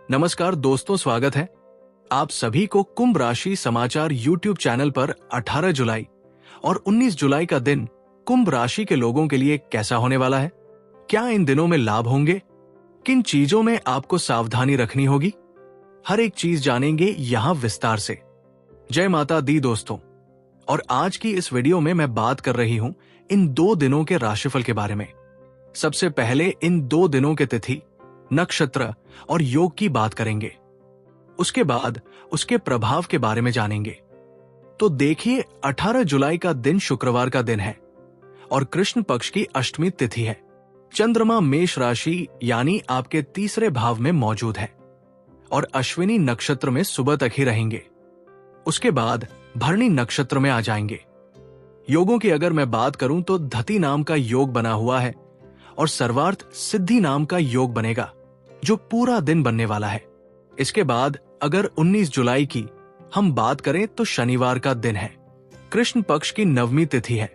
नमस्कार दोस्तों, स्वागत है आप सभी को कुंभ राशि समाचार यूट्यूब चैनल पर। 18 जुलाई और 19 जुलाई का दिन कुंभ राशि के लोगों के लिए कैसा होने वाला है? क्या इन दिनों में लाभ होंगे? किन चीजों में आपको सावधानी रखनी होगी? हर एक चीज जानेंगे यहां विस्तार से। जय माता दी दोस्तों, और आज की इस वीडियो में मैं बात कर रही हूं इन 2 दिनों के राशिफल के बारे में। सबसे पहले इन 2 दिनों के तिथि, नक्षत्र और योग की बात करेंगे। उसके बाद उसके प्रभाव के बारे में जानेंगे। तो देखिए, 18 जुलाई का दिन शुक्रवार का दिन है और कृष्ण पक्ष की अष्टमी तिथि है। चंद्रमा मेष राशि यानी आपके तीसरे भाव में मौजूद है और अश्विनी नक्षत्र में सुबह तक ही रहेंगे। उसके बाद भरणी नक्षत्र में आ जाएंगे। योगों की अगर मैं बात करूं तो धति नाम का योग बना हुआ है और सर्वार्थ सिद्धि नाम का योग बनेगा जो पूरा दिन बनने वाला है। इसके बाद अगर 19 जुलाई की हम बात करें तो शनिवार का दिन है। कृष्ण पक्ष की नवमी तिथि है।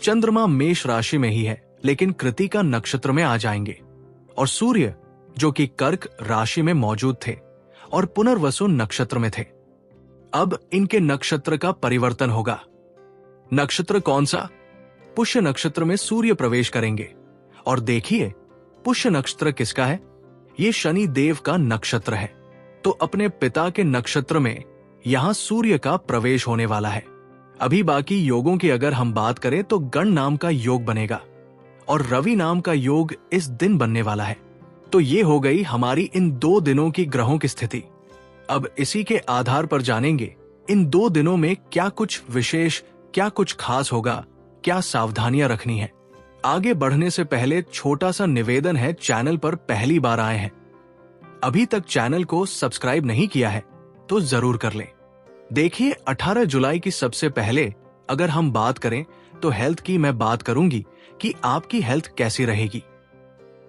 चंद्रमा मेष राशि में ही है लेकिन कृतिका नक्षत्र में आ जाएंगे और सूर्य जो कि कर्क राशि में मौजूद थे और पुनर्वसु नक्षत्र में थे। अब इनके नक्षत्र का परिवर्तन होगा। नक्षत्र कौन सा? पुष्य नक्षत्र में सूर्य प्रवेश करेंगे और देखिए, पुष्य नक्षत्र किसका है? ये शनि देव का नक्षत्र है। तो अपने पिता के नक्षत्र में यहां सूर्य का प्रवेश होने वाला है। अभी बाकी योगों की अगर हम बात करें तो गण नाम का योग बनेगा और रवि नाम का योग इस दिन बनने वाला है। तो ये हो गई हमारी इन 2 दिनों की ग्रहों की स्थिति। अब इसी के आधार पर जानेंगे इन 2 दिनों में क्या कुछ विशेष, क्या कुछ खास होगा, क्या सावधानियां रखनी है। आगे बढ़ने से पहले छोटा सा निवेदन है, चैनल पर पहली बार आए हैं, अभी तक चैनल को सब्सक्राइब नहीं किया है तो जरूर कर लें। देखिए, 18 जुलाई की सबसे पहले अगर हम बात करें तो हेल्थ की मैं बात करूंगी कि आपकी हेल्थ कैसी रहेगी।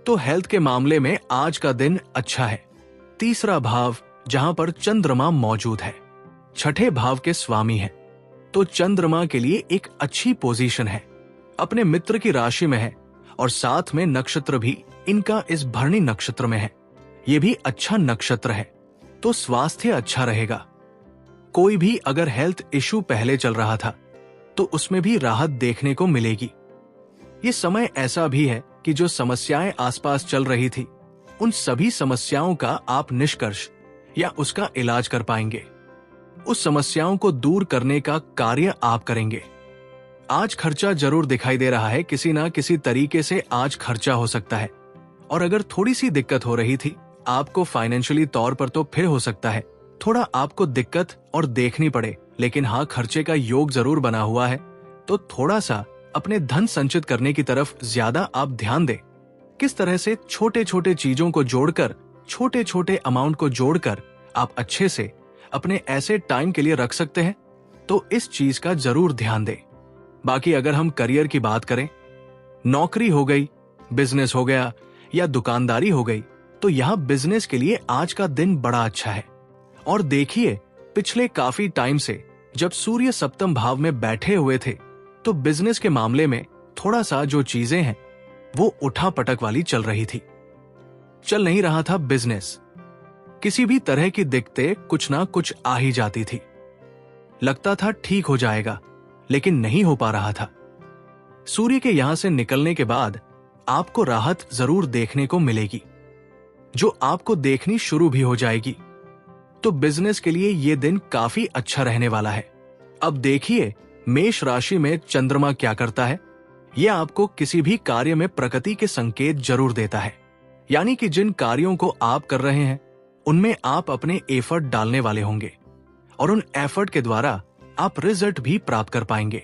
तो हेल्थ के मामले में आज का दिन अच्छा है। तीसरा भाव जहां पर चंद्रमा मौजूद है, छठे भाव के स्वामी है, तो चंद्रमा के लिए एक अच्छी पोजीशन है। अपने मित्र की राशि में है और साथ में नक्षत्र भी इनका इस भरणी नक्षत्र में है। ये भी अच्छा नक्षत्र है, तो स्वास्थ्य अच्छा रहेगा। कोई भी अगर हेल्थ इश्यू पहले चल रहा था तो उसमें भी राहत देखने को मिलेगी। ये समय ऐसा भी है कि जो समस्याएं आसपास चल रही थी उन सभी समस्याओं का आप निष्कर्ष या उसका इलाज कर पाएंगे। उस समस्याओं को दूर करने का कार्य आप करेंगे। आज खर्चा जरूर दिखाई दे रहा है, किसी ना किसी तरीके से आज खर्चा हो सकता है। और अगर थोड़ी सी दिक्कत हो रही थी आपको फाइनेंशियली तौर पर तो फिर हो सकता है थोड़ा आपको दिक्कत और देखनी पड़े, लेकिन हाँ, खर्चे का योग जरूर बना हुआ है। तो थोड़ा सा अपने धन संचित करने की तरफ ज्यादा आप ध्यान दें। किस तरह से छोटे छोटे चीजों को जोड़कर, छोटे छोटे अमाउंट को जोड़कर आप अच्छे से अपने ऐसे टाइम के लिए रख सकते हैं, तो इस चीज का जरूर ध्यान दें। बाकी अगर हम करियर की बात करें, नौकरी हो गई, बिजनेस हो गया या दुकानदारी हो गई, तो यहां बिजनेस के लिए आज का दिन बड़ा अच्छा है। और देखिए, पिछले काफी टाइम से जब सूर्य सप्तम भाव में बैठे हुए थे तो बिजनेस के मामले में थोड़ा सा जो चीजें हैं वो उठापटक वाली चल रही थी, चल नहीं रहा था बिजनेस। किसी भी तरह की दिक्कतें कुछ ना कुछ आ ही जाती थी। लगता था ठीक हो जाएगा लेकिन नहीं हो पा रहा था। सूर्य के यहां से निकलने के बाद आपको राहत जरूर देखने को मिलेगी, जो आपको देखनी शुरू भी हो जाएगी। तो बिजनेस के लिए यह दिन काफी अच्छा रहने वाला है। अब देखिए, मेष राशि में चंद्रमा क्या करता है। यह आपको किसी भी कार्य में प्रगति के संकेत जरूर देता है, यानी कि जिन कार्यों को आप कर रहे हैं उनमें आप अपने एफर्ट डालने वाले होंगे और उन एफर्ट के द्वारा आप रिजल्ट भी प्राप्त कर पाएंगे।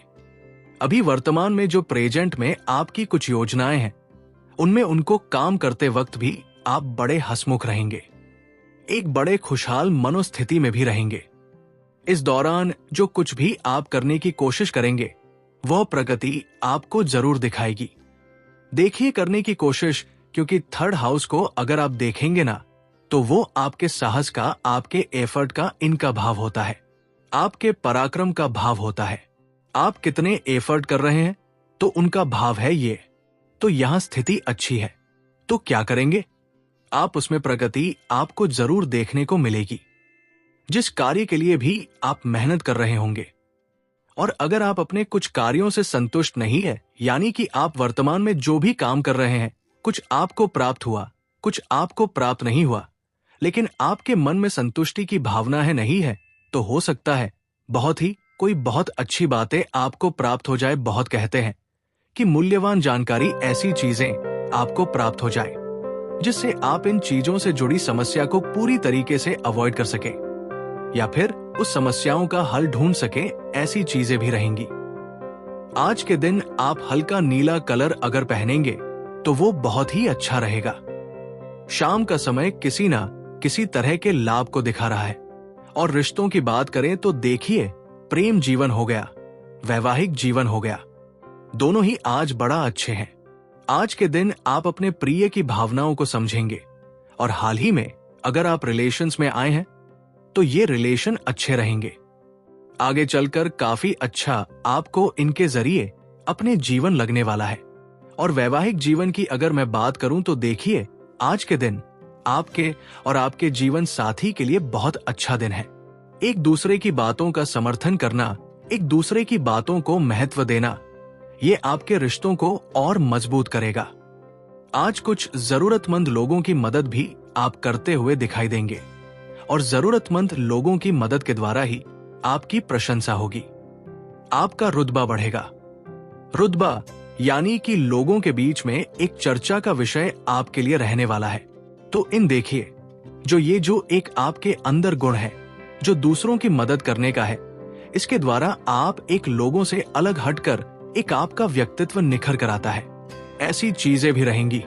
अभी वर्तमान में जो प्रेजेंट में आपकी कुछ योजनाएं हैं उनमें उनको काम करते वक्त भी आप बड़े हंसमुख रहेंगे, एक बड़े खुशहाल मनोस्थिति में भी रहेंगे। इस दौरान जो कुछ भी आप करने की कोशिश करेंगे वह प्रगति आपको जरूर दिखाएगी। देखिए, करने की कोशिश, क्योंकि 3rd हाउस को अगर आप देखेंगे ना तो वो आपके साहस का, आपके एफर्ट का इनका भाव होता है, आपके पराक्रम का भाव होता है। आप कितने एफर्ट कर रहे हैं तो उनका भाव है ये। तो यहां स्थिति अच्छी है। तो क्या करेंगे? आप उसमें प्रगति आपको जरूर देखने को मिलेगी, जिस कार्य के लिए भी आप मेहनत कर रहे होंगे। और अगर आप अपने कुछ कार्यों से संतुष्ट नहीं है, यानी कि आप वर्तमान में जो भी काम कर रहे हैं, कुछ आपको प्राप्त हुआ, कुछ आपको प्राप्त नहीं हुआ, लेकिन आपके मन में संतुष्टि की भावना है नहीं है, तो हो सकता है कोई बहुत अच्छी बातें आपको प्राप्त हो जाए। बहुत कहते हैं कि मूल्यवान जानकारी, ऐसी चीजें आपको प्राप्त हो जाए जिससे आप इन चीजों से जुड़ी समस्या को पूरी तरीके से अवॉइड कर सके, या फिर उस समस्याओं का हल ढूंढ सके। ऐसी चीजें भी रहेंगी। आज के दिन आप हल्का नीला कलर अगर पहनेंगे तो वो बहुत ही अच्छा रहेगा। शाम का समय किसी ना किसी तरह के लाभ को दिखा रहा है। और रिश्तों की बात करें तो देखिए, प्रेम जीवन हो गया, वैवाहिक जीवन हो गया, दोनों ही आज बड़ा अच्छे हैं। आज के दिन आप अपने प्रिय की भावनाओं को समझेंगे, और हाल ही में अगर आप रिलेशंस में आए हैं तो ये रिलेशन अच्छे रहेंगे। आगे चलकर काफी अच्छा आपको इनके जरिए अपने जीवन लगने वाला है। और वैवाहिक जीवन की अगर मैं बात करूं तो देखिए, आज के दिन आपके और आपके जीवन साथी के लिए बहुत अच्छा दिन है। एक दूसरे की बातों का समर्थन करना, एक दूसरे की बातों को महत्व देना, ये आपके रिश्तों को और मजबूत करेगा। आज कुछ जरूरतमंद लोगों की मदद भी आप करते हुए दिखाई देंगे, और जरूरतमंद लोगों की मदद के द्वारा ही आपकी प्रशंसा होगी। आपका रुतबा बढ़ेगा। रुतबा यानी कि लोगों के बीच में एक चर्चा का विषय आपके लिए रहने वाला है। तो इन देखिए, जो एक आपके अंदर गुण है, जो दूसरों की मदद करने का है, इसके द्वारा आप एक लोगों से अलग हटकर एक आपका व्यक्तित्व निखर कर आता है। ऐसी चीजें भी रहेंगी।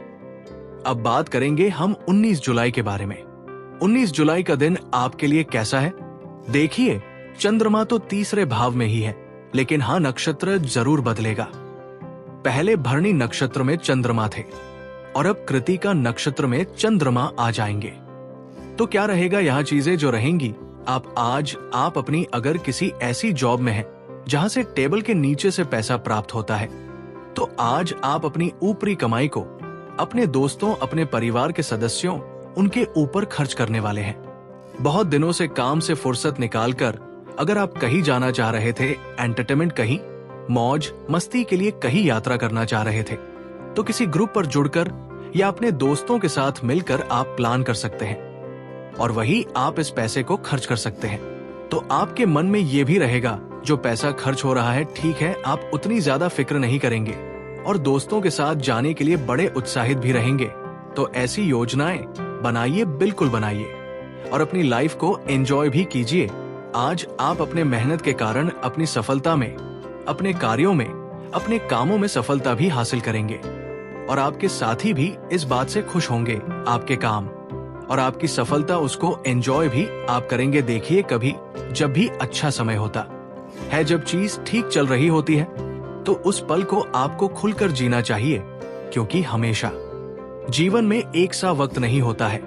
अब बात करेंगे हम 19 जुलाई के बारे में। 19 जुलाई का दिन आपके लिए कैसा है? देखिए, चंद्रमा तो तीसरे भाव में ही है, लेकिन हाँ, नक्षत्र जरूर बदलेगा। पहले भरणी नक्षत्र में चंद्रमा थे और अब कृतिका नक्षत्र में चंद्रमा आ जाएंगे। तो क्या रहेगा यहाँ चीजें जो रहेंगी? आप अपनी अगर किसी ऐसी जॉब में हैं जहां से टेबल के नीचे से पैसा प्राप्त होता है, तो आज आप अपनी ऊपरी कमाई को अपने दोस्तों, अपने परिवार के सदस्यों, उनके ऊपर खर्च करने वाले हैं। बहुत दिनों से काम से फुर्सत निकालकर अगर आप कहीं जाना चाह रहे थे, एंटरटेनमेंट, कहीं मौज मस्ती के लिए कहीं यात्रा करना चाह रहे थे, तो किसी ग्रुप पर जुड़कर या अपने दोस्तों के साथ मिलकर आप प्लान कर सकते हैं, और वही आप इस पैसे को खर्च कर सकते हैं। तो आपके मन में ये भी रहेगा, जो पैसा खर्च हो रहा है, ठीक है, आप उतनी ज्यादा फिक्र नहीं करेंगे और दोस्तों के साथ जाने के लिए बड़े उत्साहित भी रहेंगे। तो ऐसी योजनाएं बनाइए, बिल्कुल बनाइए, और अपनी लाइफ को एंजॉय भी कीजिए। आज आप अपने मेहनत के कारण अपनी सफलता में, अपने कार्यों में, अपने कामों में सफलता भी हासिल करेंगे, और आपके साथी भी इस बात से खुश होंगे आपके काम और आपकी सफलता, उसको एंजॉय भी आप करेंगे। देखिए, कभी जब भी अच्छा समय होता है, जब चीज ठीक चल रही होती है, तो उस पल को आपको खुलकर जीना चाहिए, क्योंकि हमेशा जीवन में एक सा वक्त नहीं होता है।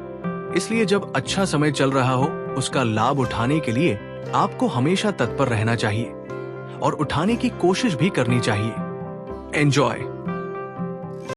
इसलिए जब अच्छा समय चल रहा हो, उसका लाभ उठाने के लिए आपको हमेशा तत्पर रहना चाहिए और उठाने की कोशिश भी करनी चाहिए। एंजॉय।